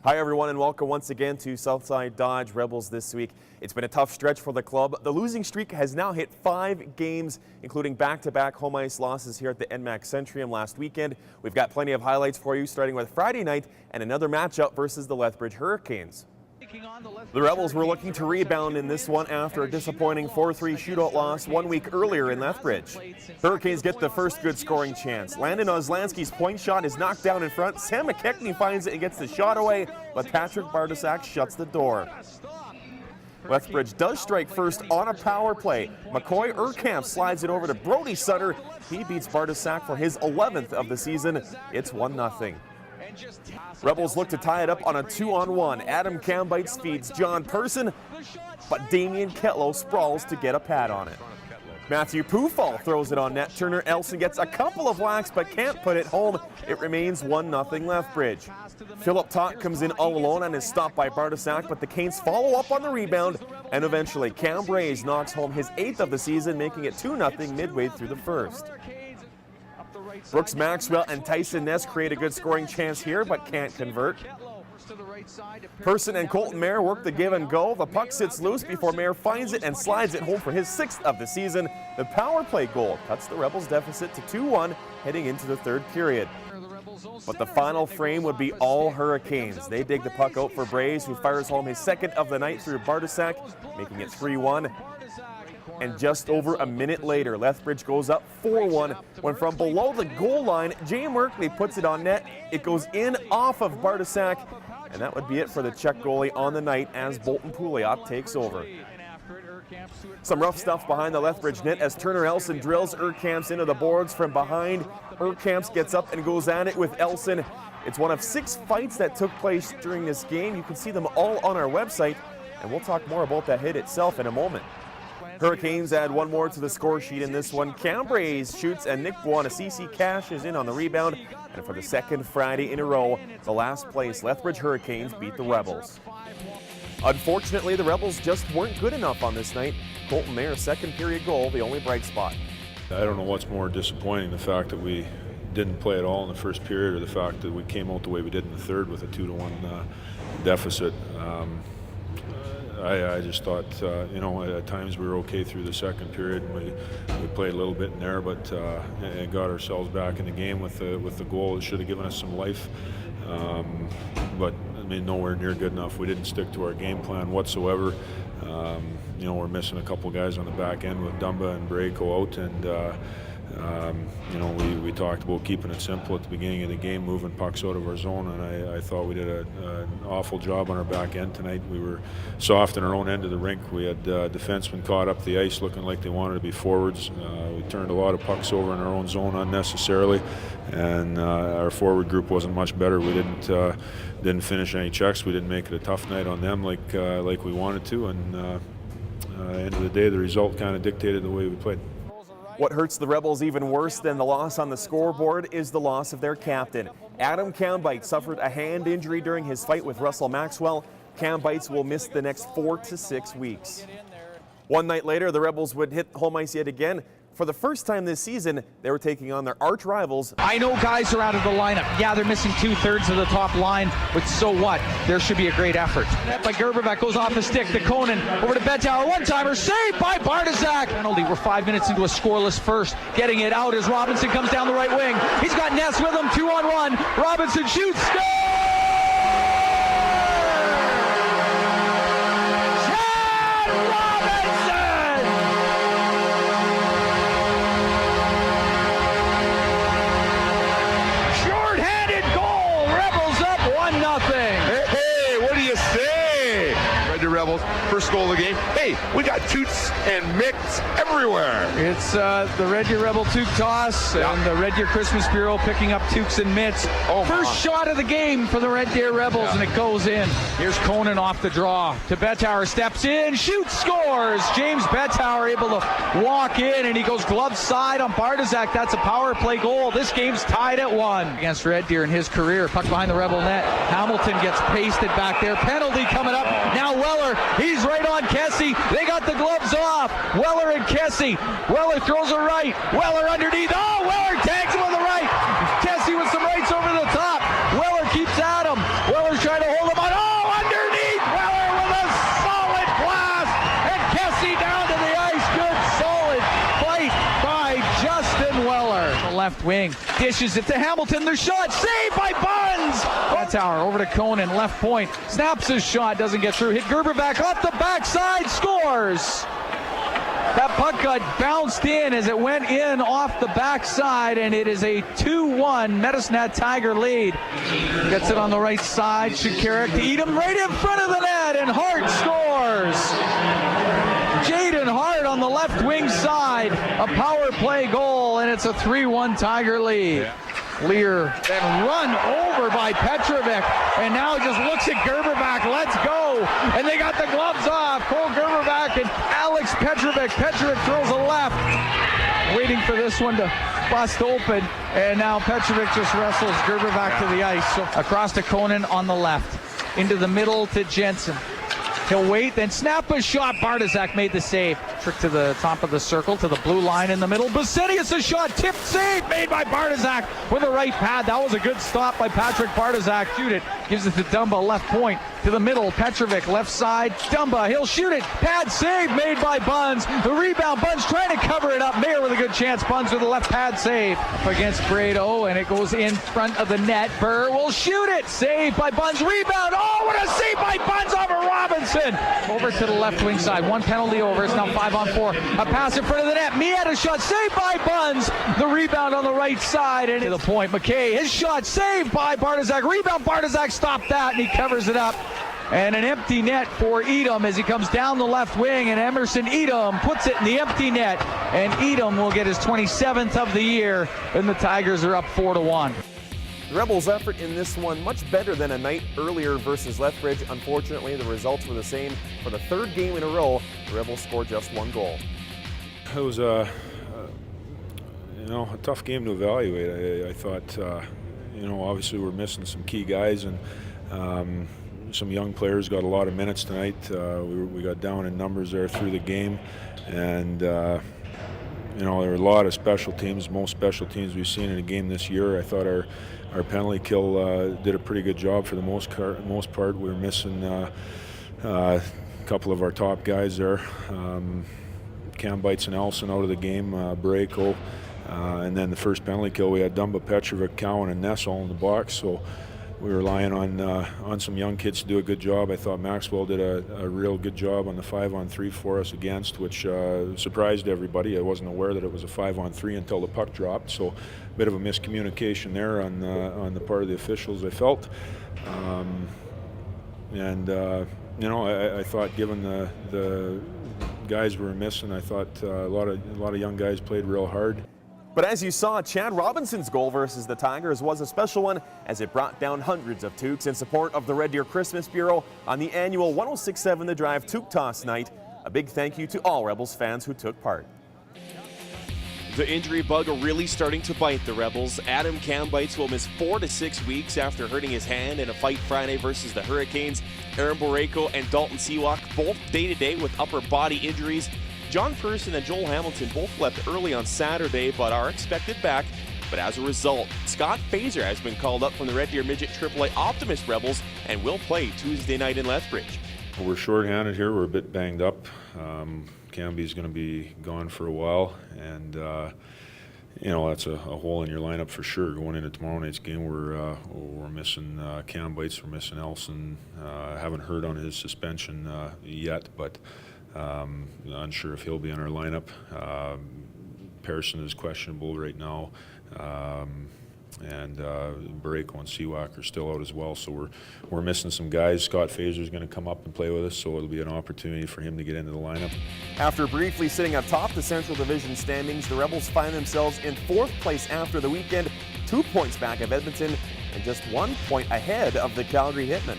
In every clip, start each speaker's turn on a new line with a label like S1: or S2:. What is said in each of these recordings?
S1: Hi everyone and welcome once again to Southside Dodge Rebels this week. It's been a tough stretch for the club. The losing streak has now hit 5 games, including back-to-back home ice losses here at the NMAC Centrium last weekend. We've got plenty of highlights for you, starting with Friday night and another matchup versus the Lethbridge Hurricanes. The Rebels were looking to rebound in this one after a disappointing 4-3 shootout loss 1 week earlier in Lethbridge. Hurricanes get the first good scoring chance. Landon Ozlansky's point shot is knocked down in front. Sam McKechnie finds it and gets the shot away, but Patrick Bartosak shuts the door. Lethbridge does strike first on a power play. McCoy Urkamp slides it over to Brody Sutter. He beats Bartosak for his 11th of the season. It's 1-0. Rebels look to tie it up on a 2-on-1. Adam Cambites feeds John Person, but Damian Ketlow sprawls to get a pad on it. Matthew Pufall throws it on net. Turner Elson gets a couple of whacks but can't put it home. It remains 1-0 Lethbridge. Philip Toque comes in all alone and is stopped by Bartosak, but the Canes follow up on the rebound, and eventually Cam Braze knocks home his 8th of the season, making it 2-0 midway through the first. Brooks Maxwell and Tyson Ness create a good scoring chance here, but can't convert. Person and Colton Mayer work the give and go. The puck sits loose before Mayer finds it and slides it home for his 6th of the season. The power play goal cuts the Rebels' deficit to 2-1 heading into the third period. But the final frame would be all Hurricanes. They dig the puck out for Braze, who fires home his 2nd of the night through Bartosak, making it 3-1. And just over a minute later, Lethbridge goes up 4-1 when from below the goal line, Jay Merkley puts it on net. It goes in off of Bartosak, and that would be it for the Czech goalie on the night as Bolton Pouliot takes over. Some rough stuff behind the Lethbridge net as Turner Elson drills Urkamps into the boards from behind. Urkamps gets up and goes at it with Elson. It's one of 6 fights that took place during this game. You can see them all on our website, and we'll talk more about that hit itself in a moment. Hurricanes add one more to the score sheet in this one. Cam Braze shoots and Nick Buonasisi cashes in on the rebound. And for the 2nd Friday in a row, the last place Lethbridge Hurricanes beat the Rebels. Unfortunately, the Rebels just weren't good enough on this night. Colton Mayer's 2nd period goal, the only bright spot.
S2: I don't know what's more disappointing, the fact that we didn't play at all in the first period or the fact that we came out the way we did in the third with a 2-1 deficit. I just thought, at times we were okay through the 2nd period. We played a little bit in there, but and got ourselves back in the game with the goal. It should have given us some life, but I mean, nowhere near good enough. We didn't stick to our game plan whatsoever. We're missing a couple guys on the back end with Dumba and Brayco out, and we talked about keeping it simple at the beginning of the game, moving pucks out of our zone, and I thought we did an awful job on our back end tonight. We were soft in our own end of the rink. We had defensemen caught up the ice looking like they wanted to be forwards. We turned a lot of pucks over in our own zone unnecessarily, and our forward group wasn't much better. We didn't finish any checks. We didn't make it a tough night on them like we wanted to, and at the end of the day, the result kind of dictated the way we played.
S1: What hurts the Rebels even worse than the loss on the scoreboard is the loss of their captain. Adam Cambites suffered a hand injury during his fight with Russell Maxwell. Cambites will miss the next 4 to 6 weeks. One night later, the Rebels would hit home ice yet again. For the first time this season, they were taking on their arch rivals.
S3: I know guys are out of the lineup. Yeah, they're missing 2/3 of the top line, but so what? There should be a great effort. Net by Gerberbeck, goes off the stick to Conan, over to Bedtower, one-timer, saved by Bartosak. Penalty, we're 5 minutes into a scoreless first. Getting it out as Robinson comes down the right wing. He's got Ness with him, 2-on-1. Robinson shoots, score!
S4: Rebels, first goal of the game. Hey, we got toots and micks everywhere.
S3: It's the Red Deer Rebel Toque Toss and the Red Deer Christmas Bureau picking up toques and mitts. First shot of the game for the Red Deer Rebels, and it goes in. Here's Conan off the draw to Bedtower, steps in, shoots, scores. James Bedtower able to walk in, and he goes glove side on Bartosak. That's a power play goal. This game's tied at 1 against Red Deer in his career. Puck behind the Rebel net. Hamilton gets pasted back there. Penalty coming up. Now Weller, he's right on Kessie. They got the gloves off. Weller and Kessie. Weller throws a right. Weller underneath. Oh, Weller tags him on the right. Kessie with some rights over the top. Weller keeps at him. Weller's trying to hold him wing. Dishes it to Hamilton. Their shot saved by Buns. Bettauer over to Conan, left point. Snaps his shot, doesn't get through. Hit Gerberback off the backside, scores. That puck got bounced in as it went in off the backside, and it is a 2-1 Medicine Tiger lead. Gets it on the right side. Shakaric to Edom right in front of the net, and Hart scores. Jaden Hart on the left wing side, a power play goal, and it's a 3-1 Tiger lead. Lear then run over by Petrovic, and now just looks at Gerberback. Let's go, and they got the gloves off. Cole Gerberback and Alex Petrovic. Petrovic throws a left, waiting for this one to bust open, and now Petrovic just wrestles Gerberback to the ice. So across to Conan on the left, into the middle to Jensen. He'll wait, then snap a shot. Bartizak made the save. Trick to the top of the circle, to the blue line in the middle. Basilius' a shot, tipped save made by Bartizak with a right pad. That was a good stop by Patrick Bartizak. Shoot it, gives it to Dumba, left point, to the middle. Petrovic, left side. Dumba, he'll shoot it. Pad save made by Buns. The rebound, Buns trying to cover it up. Mayer with a good chance. Buns with a left pad save against Brado, and it goes in front of the net. Burr will shoot it. Save by Buns. Rebound. Oh, what a save by Buns over Robinson. Over to the left wing side. One penalty over. It's now 5-on-4. A pass in front of the net. Mieta shot saved by Buns. The rebound on the right side, and to the point. McKay, his shot saved by Bartizak. Rebound. Bartizak stopped that, and he covers it up. And an empty net for Edom as he comes down the left wing, and Emerson Edom puts it in the empty net, and Edom will get his 27th of the year, and the Tigers are up 4-1.
S1: The Rebels' effort in this one much better than a night earlier versus Lethbridge. Unfortunately, the results were the same for the third game in a row. The Rebels scored just one goal.
S2: It was a tough game to evaluate. I thought, obviously we're missing some key guys, and some young players got a lot of minutes tonight. We got down in numbers there through the game, and there were a lot of special teams, most special teams we've seen in a game this year. I thought our penalty kill did a pretty good job for the most part. We were missing a couple of our top guys there. Cam Bites and Elson out of the game, Barreco, and then the first penalty kill we had Dumba, Petrovic, Cowan, and Ness all in the box. So we were relying on some young kids to do a good job. I thought Maxwell did a real good job on the 5-on-3 for us against, which surprised everybody. I wasn't aware that it was a 5-on-3 until the puck dropped, so a bit of a miscommunication there on the part of the officials, I felt. I thought given the guys we were missing, I thought a lot of young guys played real hard.
S1: But as you saw, Chad Robinson's goal versus the Tigers was a special one, as it brought down hundreds of toques in support of the Red Deer Christmas Bureau on the annual 106.7 The Drive Toque Toss night. A big thank you to all Rebels fans who took part.
S5: The injury bug really starting to bite the Rebels. Adam Cambites will miss 4 to 6 weeks after hurting his hand in a fight Friday versus the Hurricanes. Aaron Borrego and Dalton Seawalk both day-to-day with upper body injuries. John Person and Joel Hamilton both left early on Saturday but are expected back. But as a result, Scott Fazer has been called up from the Red Deer Midget AAA Optimist Rebels and will play Tuesday night in Lethbridge.
S2: We're short-handed here. We're a bit banged up. Camby's going to be gone for a while, and that's a hole in your lineup for sure. Going into tomorrow night's game, we're missing Cam Bites, we're missing Elson. Haven't heard on his suspension yet, but unsure if he'll be in our lineup. Pearson is questionable right now, and Barreco and Seawalk are still out as well. So we're missing some guys. Scott Fazer is going to come up and play with us, so it'll be an opportunity for him to get into the lineup.
S1: After briefly sitting atop the Central Division standings, the Rebels find themselves in 4th place after the weekend, 2 points back of Edmonton and just 1 point ahead of the Calgary Hitmen.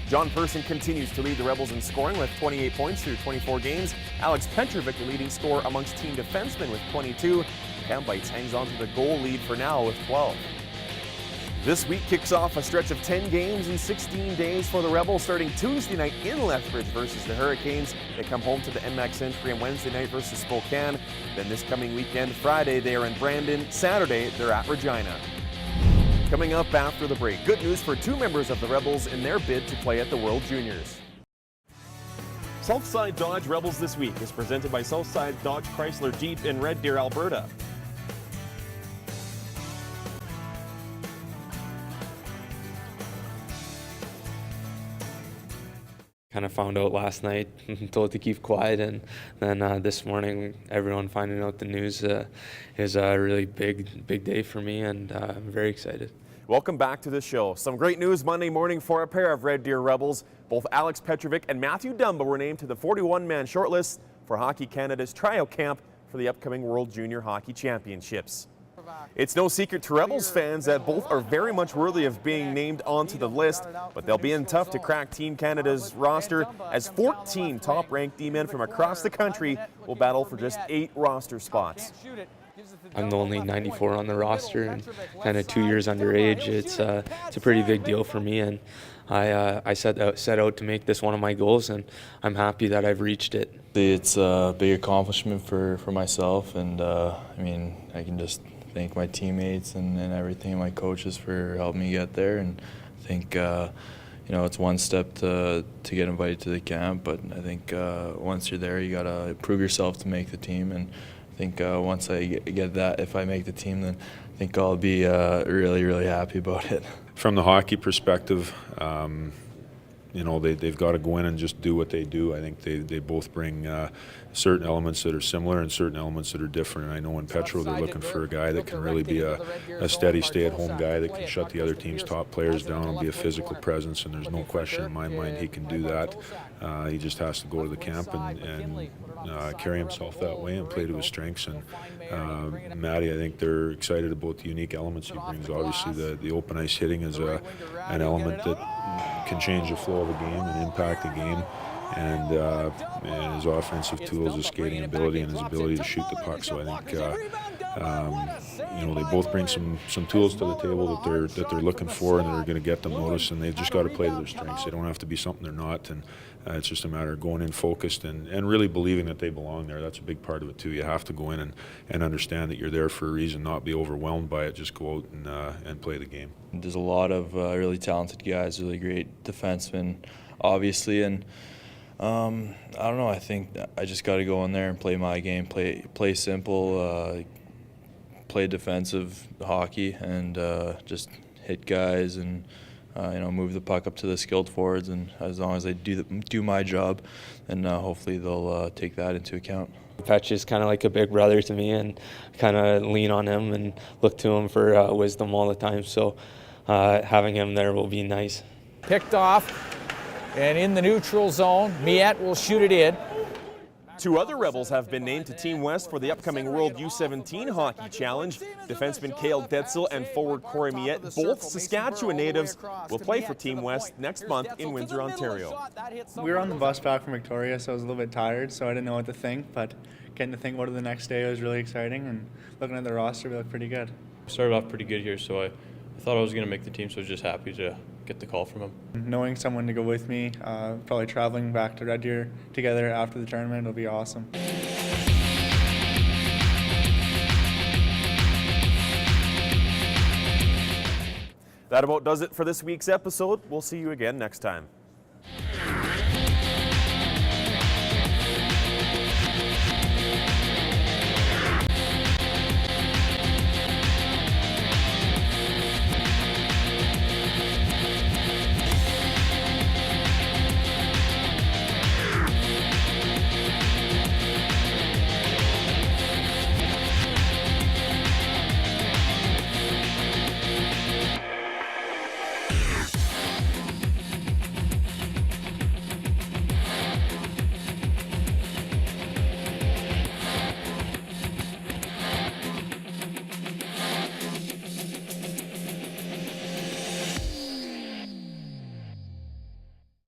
S1: John Person continues to lead the Rebels in scoring with 28 points through 24 games. Alex Petrovic, the leading scorer amongst team defensemen, with 22. Cam Bites hangs on to the goal lead for now with 12. This week kicks off a stretch of 10 games in 16 days for the Rebels, starting Tuesday night in Lethbridge versus the Hurricanes. They come home to the NMAX Century on Wednesday night versus Spokane. Then this coming weekend, Friday, they are in Brandon. Saturday, they're at Regina. Coming up after the break, good news for 2 members of the Rebels in their bid to play at the World Juniors. Southside Dodge Rebels This Week is presented by Southside Dodge Chrysler Jeep in Red Deer, Alberta.
S6: Kind of found out last night, told to keep quiet, and then this morning, everyone finding out the news is a really big day for me, and I'm very excited.
S1: Welcome back to the show. Some great news Monday morning for a pair of Red Deer Rebels. Both Alex Petrovic and Matthew Dumba were named to the 41-man shortlist for Hockey Canada's tryout camp for the upcoming World Junior Hockey Championships. It's no secret to Rebels fans that both are very much worthy of being named onto the list, but they'll be in tough to crack Team Canada's roster as 14 top-ranked D-men from across the country will battle for just 8 roster spots.
S6: I'm the only 94 on the roster and kind of 2 years underage. It's a pretty big deal for me, and I set out to make this one of my goals, and I'm happy that I've reached it.
S7: It's a big accomplishment for myself, and I mean, I can just thank my teammates and everything, my coaches for helping me get there. And I think you know, it's one step to get invited to the camp, but I think once you're there, you gotta prove yourself to make the team. And I think once I get that, if I make the team, then I think I'll be really happy about it.
S2: From the hockey perspective, you know, they've got to go in and just do what they do. I think they both bring certain elements that are similar and certain elements that are different. And I know in Petro they're looking for a guy that can really be a steady stay-at-home guy that can shut the other team's top players down and be a physical presence, and there's no question in my mind he can do that. He just has to go to the camp and carry himself that way and play to his strengths. And Matty, I think they're excited about the unique elements he brings. Obviously the open ice hitting is an element that can change the flow of a game and impact a game, and his offensive tools, his skating ability, and his ability to shoot the puck. So I think you know, they both bring some tools to the table that they're looking for and that are going to get them noticed, and they've just got to play to their strengths. They don't have to be something they're not, and it's just a matter of going in focused and really believing that they belong there. That's a big part of it too. You have to go in and understand that you're there for a reason, not be overwhelmed by it. Just go out and play the game.
S7: There's a lot of really talented guys, really great defensemen, obviously, and I don't know. I think I just got to go in there and play my game, play simple, play defensive hockey, and just hit guys and you know, move the puck up to the skilled forwards. And as long as I do my job, then hopefully they'll take that into account.
S6: Petch is kind of like a big brother to me, and kind of lean on him and look to him for wisdom all the time. So having him there will be nice.
S3: Picked off and in the neutral zone. Miette will shoot it in.
S1: 2 other Rebels have been named to Team West for the upcoming World U17 Hockey Challenge. Defenseman Cale Detzel and forward Corey Miette, both Saskatchewan natives, will play for Team West next month in Windsor, Ontario.
S8: We were on the bus back from Victoria, so I was a little bit tired, so I didn't know what to think, but getting to think about it the next day was really exciting, and looking at the roster, we looked pretty good.
S9: Started off pretty good here, so I thought I was going to make the team, so I was just happy to get the call from him.
S8: Knowing someone to go with me, probably traveling back to Red Deer together after the tournament will be awesome.
S1: That about does it for this week's episode. We'll see you again next time.